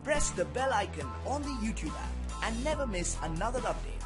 press the bell icon on the YouTube app and never miss another update.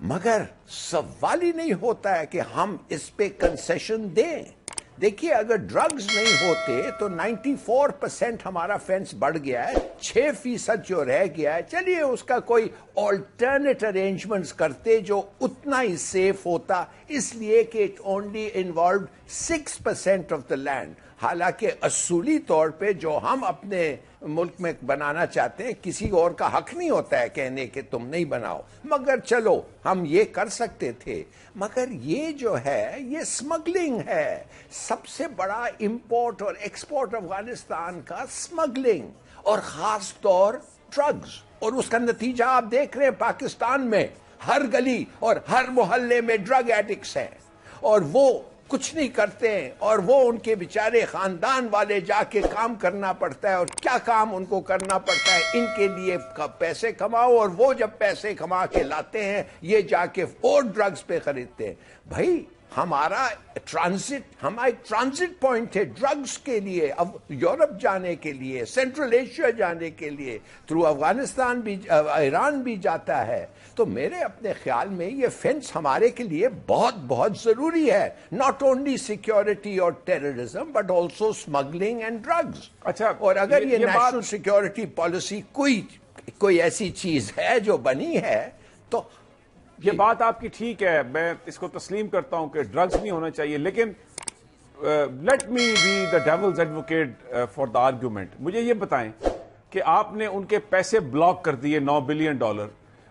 مگر سوال ہی نہیں ہوتا ہے کہ ہم اس پہ کنسیشن دیں. دیکھیے اگر ڈرگز نہیں ہوتے تو 94% ہمارا فینس بڑھ گیا ہے, 6% جو رہ گیا ہے, چلیے اس کا کوئی آلٹرنیٹ ارینجمنٹس کرتے جو اتنا ہی سیف ہوتا, اس لیے کہ it only involved 6% of the land. حالانکہ اصولی طور پہ جو ہم اپنے ملک میں بنانا چاہتے ہیں کسی اور کا حق نہیں ہوتا ہے کہنے کہ تم نہیں بناؤ, مگر چلو ہم یہ کر سکتے تھے. مگر یہ جو ہے یہ اسمگلنگ ہے, سب سے بڑا امپورٹ اور ایکسپورٹ افغانستان کا اسمگلنگ, اور خاص طور ڈرگز. اور اس کا نتیجہ آپ دیکھ رہے ہیں پاکستان میں ہر گلی اور ہر محلے میں ڈرگ ایڈکٹس ہیں, اور وہ کچھ نہیں کرتے ہیں, اور وہ ان کے بیچارے خاندان والے جا کے کام کرنا پڑتا ہے. اور کیا کام ان کو کرنا پڑتا ہے؟ ان کے لیے پیسے کماؤ, اور وہ جب پیسے کما کے لاتے ہیں یہ جا کے اور ڈرگز پہ خریدتے ہیں. بھائی ہمارا ٹرانزٹ پوائنٹ ہے ڈرگز کے لیے, اب یورپ جانے کے لیے, سینٹرل ایشیا جانے کے لیے, تھرو افغانستان بھی ایران بھی جاتا ہے. تو میرے اپنے خیال میں یہ فینس ہمارے کے لیے بہت بہت ضروری ہے, ناٹ اونلی سیکیورٹی اور terrorism but also smuggling and drugs. اچھا, اور اگر یہ نیشنل سیکیورٹی پالیسی کوئی ایسی چیز ہے جو بنی ہے تو یہ بات آپ کی ٹھیک ہے, میں اس کو تسلیم کرتا ہوں کہ ڈرگز نہیں ہونا چاہیے, لیکن let me be the devil's advocate for the argument. مجھے یہ بتائیں کہ آپ نے ان کے پیسے بلاک کر دیے $9 بلین,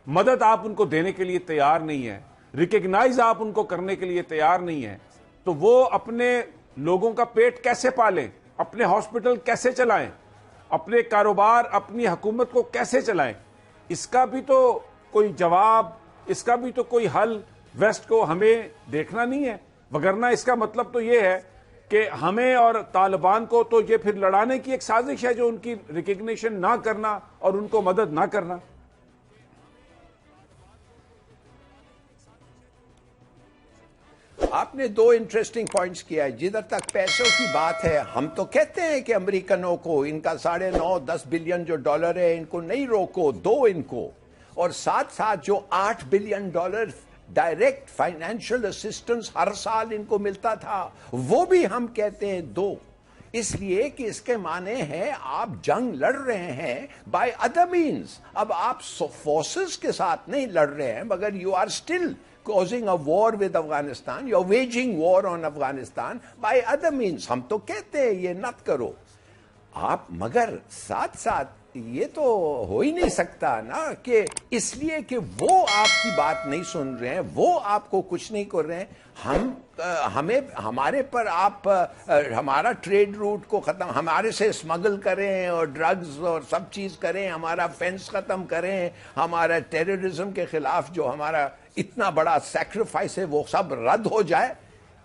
مدد آپ ان کو دینے کے لیے تیار نہیں ہے, ریکگنائز آپ ان کو کرنے کے لیے تیار نہیں ہے, تو وہ اپنے لوگوں کا پیٹ کیسے پالیں, اپنے ہاسپٹل کیسے چلائیں, اپنے کاروبار, اپنی حکومت کو کیسے چلائیں؟ اس کا بھی تو کوئی جواب, اس کا بھی تو کوئی حل ویسٹ کو ہمیں دیکھنا نہیں ہے. وگرنہ اس کا مطلب تو یہ ہے کہ ہمیں اور طالبان کو تو یہ پھر لڑانے کی ایک سازش ہے جو ان کی ریکگنیشن نہ کرنا اور ان کو مدد نہ کرنا. آپ نے 2 انٹرسٹنگ پوائنٹس کیا ہے. جدھر تک پیسوں کی بات ہے, ہم تو کہتے ہیں کہ امریکنوں کو ان کا $9.5-10 بلین جو ڈالر ہے ان کو نہیں روکو, دو ان کو, اور ساتھ ساتھ جو $8 بلین ڈائریکٹ فائنینشیل اسسٹنس ہر سال ان کو ملتا تھا وہ بھی ہم کہتے ہیں دو. اس لیے کہ اس کے معنی ہے آپ جنگ لڑ رہے ہیں بائی ادر مینس. اب آپ فورسز کے ساتھ نہیں لڑ رہے ہیں مگر you are still causing a war with Afghanistan, you're waging war on Afghanistan by other means. ہم تو کہتے ہیں یہ نت کرو آپ, مگر ساتھ ساتھ یہ تو ہو ہی نہیں سکتا نا کہ اس لیے کہ وہ آپ کی بات نہیں سن رہے ہیں, وہ آپ کو کچھ نہیں کر رہے ہیں, ہمارے پر آپ ہمارا ٹریڈ روٹ کو ختم, ہمارے سے اسمگل کریں اور ڈرگز اور سب چیز کریں, ہمارا فینس ختم کریں, ہمارا ٹیررزم کے خلاف جو ہمارا اتنا بڑا سیکریفائس ہے وہ سب رد ہو جائے,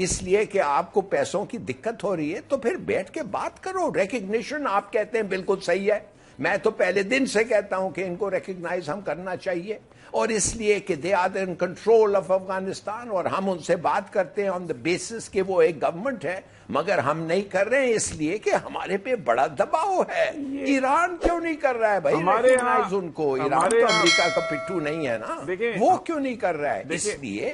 اس لیے کہ آپ کو پیسوں کی دقت ہو رہی ہے. تو پھر بیٹھ کے بات کرو. ریکگنیشن آپ کہتے ہیں بالکل صحیح ہے, میں تو پہلے دن سے کہتا ہوں کہ ان کو ریکگنائز ہم کرنا چاہیے, اور اس لیے کہ they are in control of Afghanistan, اور ہم ان سے بات کرتے ہیں آن دا بیسس کہ وہ ایک گورنمنٹ ہے, مگر ہم نہیں کر رہے ہیں اس لیے کہ ہمارے پہ بڑا دباؤ ہے. ایران کیوں نہیں کر رہا ہے بھائی ریکگنائز ان کو؟ ایران تو امریکہ کا پٹھو نہیں ہے نا, وہ کیوں نہیں کر رہا ہے؟ اس لیے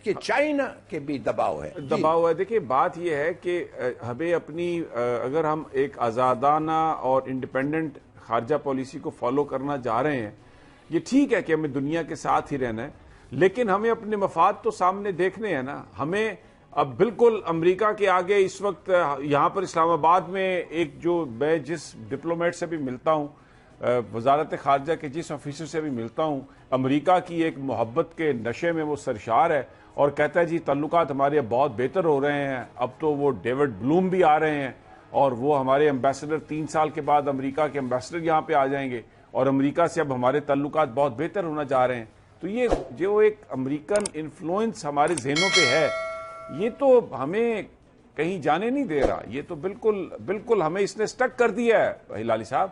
کہ چائنا کے بھی دباؤ ہے. دباؤ ہے. دیکھیں بات یہ ہے کہ ہمیں اپنی اگر ہم ایک آزادانہ اور انڈیپینڈنٹ خارجہ پالیسی کو فالو کرنا جا رہے ہیں, یہ ٹھیک ہے کہ ہمیں دنیا کے ساتھ ہی رہنا ہے, لیکن ہمیں اپنے مفاد تو سامنے دیکھنے ہیں نا. ہمیں اب بالکل امریکہ کے آگے اس وقت یہاں پر اسلام آباد میں ایک جو میں جس ڈپلومیٹ سے بھی ملتا ہوں, وزارت خارجہ کے جس آفیسر سے بھی ملتا ہوں, امریکہ کی ایک محبت کے نشے میں وہ سرشار ہے اور کہتا ہے جی تعلقات ہمارے بہت بہتر ہو رہے ہیں. اب تو وہ ڈیوڈ بلوم بھی آ رہے ہیں اور وہ ہمارے امبیسڈر 3 سال کے بعد امریکہ کے امبیسڈر یہاں پہ آ جائیں گے, اور امریکہ سے اب ہمارے تعلقات بہت بہتر ہونا جا رہے ہیں. تو یہ جو ایک امریکن انفلوئنس ہمارے ذہنوں پہ ہے, یہ تو ہمیں کہیں جانے نہیں دے رہا. یہ تو بالکل ہمیں اس نے سٹک کر دیا ہے ہلالی صاحب.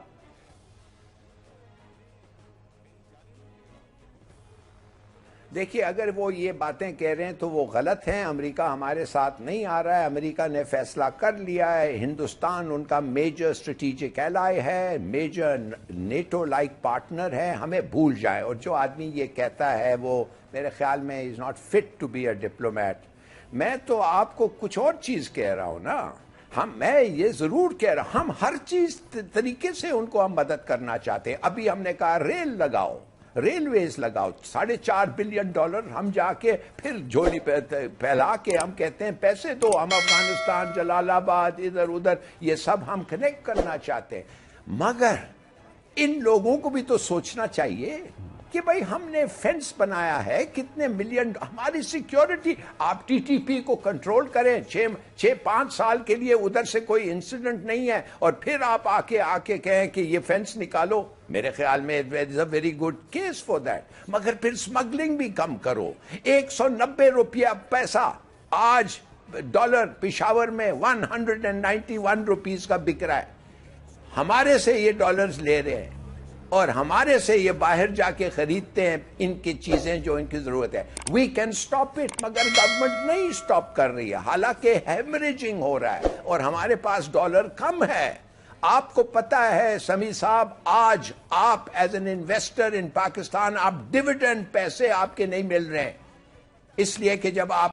دیکھیے اگر وہ یہ باتیں کہہ رہے ہیں تو وہ غلط ہیں. امریکہ ہمارے ساتھ نہیں آ رہا ہے. امریکہ نے فیصلہ کر لیا ہے. ہندوستان ان کا میجر اسٹریٹجک ایلائی ہے, میجر نیٹو لائک پارٹنر ہے. ہمیں بھول جائیں. اور جو آدمی یہ کہتا ہے وہ میرے خیال میں is not fit to be a diplomat. میں تو آپ کو کچھ اور چیز کہہ رہا ہوں نا. میں یہ ضرور کہہ رہا ہوں, ہم ہر چیز طریقے سے ان کو ہم مدد کرنا چاہتے ہیں. ابھی ہم نے کہا ریل لگاؤ, ریلویز لگاؤ. $4.5 بلین ہم جا کے پھر جھولی پھیلا کے ہم کہتے ہیں پیسے دو. ہم افغانستان, جلال آباد, ادھر ادھر یہ سب ہم کنیکٹ کرنا چاہتے ہیں. مگر ان لوگوں کو بھی تو سوچنا چاہیے کہ بھائی ہم نے فینس بنایا ہے, کتنے ملین, ہماری سیکیورٹی. آپ ٹی ٹی پی کو کنٹرول کریں, 5 سال کے لیے ادھر سے کوئی انسیڈنٹ نہیں ہے, اور پھر آپ آ کے کہیں کہ یہ فینس نکالو. میرے خیال میں it's a very good case for that. مگر پھر اسمگلنگ بھی کم کرو. 190 روپیہ پیسہ آج ڈالر پشاور میں 191 روپیز کا بک رہا ہے. ہمارے سے یہ ڈالرز لے رہے ہیں اور ہمارے سے یہ باہر جا کے خریدتے ہیں ان کی چیزیں جو ان کی ضرورت ہے. وی کین اسٹاپ اٹ, مگر گورنمنٹ نہیں اسٹاپ کر رہی ہے. حالانکہ ہیمریجنگ ہو رہا ہے اور ہمارے پاس ڈالر کم ہے. آپ کو پتا ہے سمیع صاحب, آج آپ as an investor in Pakistan, آپ ڈیویڈنڈ پیسے آپ کے نہیں مل رہے ہیں, اس لیے کہ جب آپ